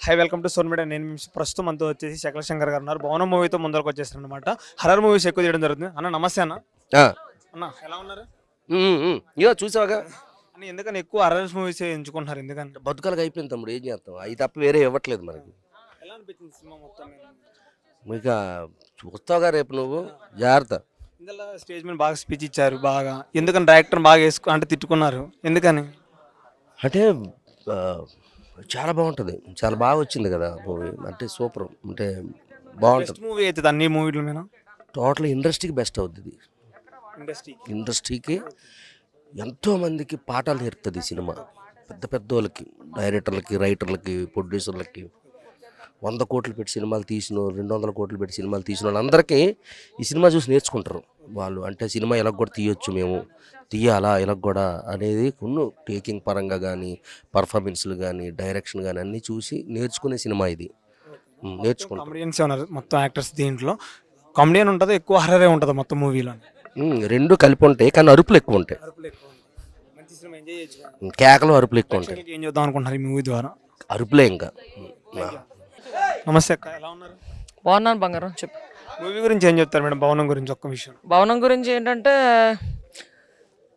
High welcome to సోన్ media. నేను ప్రస్తుతం మనతో వచ్చేసి శకల శంకర్ గారు ఉన్నారు. భవనం మూవీతో ముందరకు వచ్చేసారు అనమాట. హర్రర్ మూవీస్ ఎక్కువ చేయడం జరుగుతుంది. అన్న నమస్తే అన్న. అన్న ఎలా ఉన్నారు? ఇయో చూసావుగా అన్న ఎందుకని ఎక్కువ హర్రర్ మూవీస్ ఎంచుకుంటున్నారు? ఎందుకంటే బతుకాలకు అయిపోయింది తమ్ముడు, ఏం చేస్తాం, అవి తప్ప వేరే ఇవ్వట్లేదు మనకి. ఎలా అనిపించింది సినిమా మొత్తం? ఇక చూస్తావుగా రేపు నువ్వు, జాగ్రత్త. ఇందులో స్టేజ్ మీద బాగా స్పీచ్ ఇచ్చారు. బాగా ఎందుకని డైరెక్టర్ బాగా అంటే తిట్టుకున్నారు ఎందుకని? అంటే చాలా బాగుంటుంది, చాలా బాగా వచ్చింది కదా మూవీ. అంటే సూపర్, అంటే బాగుంటుంది. మూవీ అవుతుంది అన్ని మూవీల మీద. టోటల్ ఇండస్ట్రీకి బెస్ట్ అవుతుంది. ఇండస్ట్రీకి ఎంతోమందికి పాఠాలు నేర్పుతుంది ఈ సినిమా. పెద్ద పెద్ద వాళ్ళకి, డైరెక్టర్లకి, రైటర్లకి, ప్రొడ్యూసర్లకి, 100 కోట్లు పెట్టి సినిమాలు తీసిన, 200 కోట్లు పెట్టి సినిమాలు తీసిన వాళ్ళందరికీ ఈ సినిమా చూసి నేర్చుకుంటారు వాళ్ళు. అంటే సినిమా ఇలా కూడా తీయొచ్చు, మేము తీయాలా ఇలా కూడా అనేది కొన్ని టేకింగ్ పరంగా కానీ, పర్ఫార్మెన్స్లు కానీ, డైరెక్షన్ కానీ అన్నీ చూసి నేర్చుకునే సినిమా ఇది. నేర్చుకుంటాం. కామెడియన్స్ ఉన్నారు మొత్తం యాక్టర్స్. దీంట్లో కామెడియన్ ఉంటుంది, ఎక్కువ హర్రరే ఉంటుంది మొత్తం మూవీలో. రెండు కలిపి ఉంటాయి, కానీ అరుపులు ఎక్కువ ఉంటాయి. కేకలు అరుపులు ఎక్కువ ఉంటాయి. ఏం చేద్దాం అనుకుంటున్నారు ఈ మూవీ ద్వారా? అరుపులే ఇంకా. నమస్తే అక్క, ఎలా ఉన్నారు? బాగున్నాను బంగారం, చెప్పు. మూవీ గురించి ఏం చెప్తారు మేడం? భవనం గురించి ఒక్క విషయం. భవనం గురించి ఏంటంటే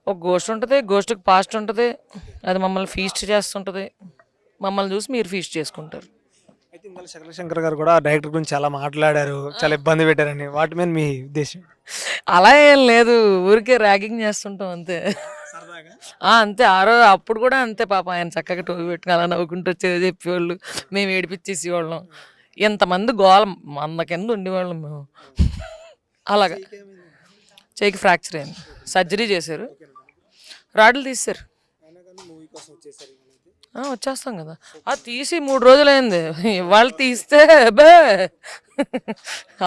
ఒక గోస్ట్ ఉంటుంది, గోస్ట్కి పాస్ట్ ఉంటుంది, అది మమ్మల్ని ఫీస్ట్ చేస్తుంటుంది, మమ్మల్ని చూసి మీరు ఫీస్ట్ చేసుకుంటారు. అయితే ఇందులో శకల శంకర్ గారు కూడా డైరెక్టర్ గురించి చాలా మాట్లాడారు, చాలా ఇబ్బంది పెట్టారని. వాటి మీద మీ ఉద్దేశం? అలా ఏం లేదు, ఊరికే ర్యాగింగ్ చేస్తుంటాం అంతే. అంతే. అప్పుడు కూడా అంతే. పాప ఆయన చక్కగా టోపీ పెట్టుకుని అలా నవ్వుకుంటూ వచ్చేది చెప్పేవాళ్ళు, మేము ఏడిపించేసేవాళ్ళం. ఇంతమంది గోళ 100 కింద ఉండేవాళ్ళం మేము. అలాగా చేయికి ఫ్రాక్చర్ అయింది, సర్జరీ చేశారు, రాడ్లు తీశారు. వచ్చేస్తాం కదా, అది తీసి 3 రోజులు అయింది. ఇవాళ తీస్తే బే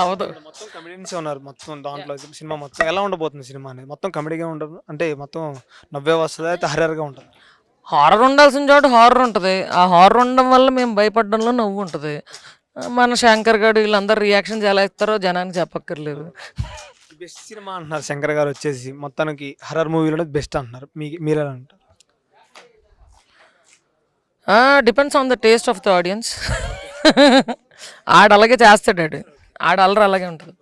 అవదు. మొత్తం కమెడియన్స్ ఉన్నారు మొత్తం దాంట్లో. సినిమా మొత్తం ఎలా ఉండబోతుంది? సినిమా అనేది మొత్తం కమెడీగా ఉండదు అంటే మొత్తం నవ్వే వస్తుంది, అయితే హర్రర్గా ఉంటుంది. హారర్ ఉండాల్సిన చోట హారర్ ఉంటుంది. ఆ హారర్ ఉండడం వల్ల మేము భయపడడంలో నవ్వు ఉంటుంది. మన శంకర్ గారు వీళ్ళందరూ రియాక్షన్స్ ఎలా ఇస్తారో జనానికి చెప్పక్కర్లేదు. బెస్ట్ సినిమా అంటున్నారు శంకర్ గారు వచ్చేసి. మొత్తానికి హర్రర్ మూవీలో బెస్ట్ అంటున్నారు. మీరు ఎలా అంటారు? Depends on the taste of the audience. ఆడ అలాగే చేస్తాడు, ఆడ అల్లరి అలాగే ఉంటుంది.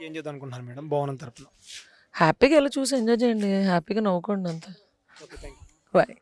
ఏం చేద్దాం అనుకుంటున్నారు మేడం భవనం తరపున? హ్యాపీగా వెళ్ళి చూసి ఎంజాయ్ చేయండి, హ్యాపీగా నవ్వుకోండి అంతే. బాయ్.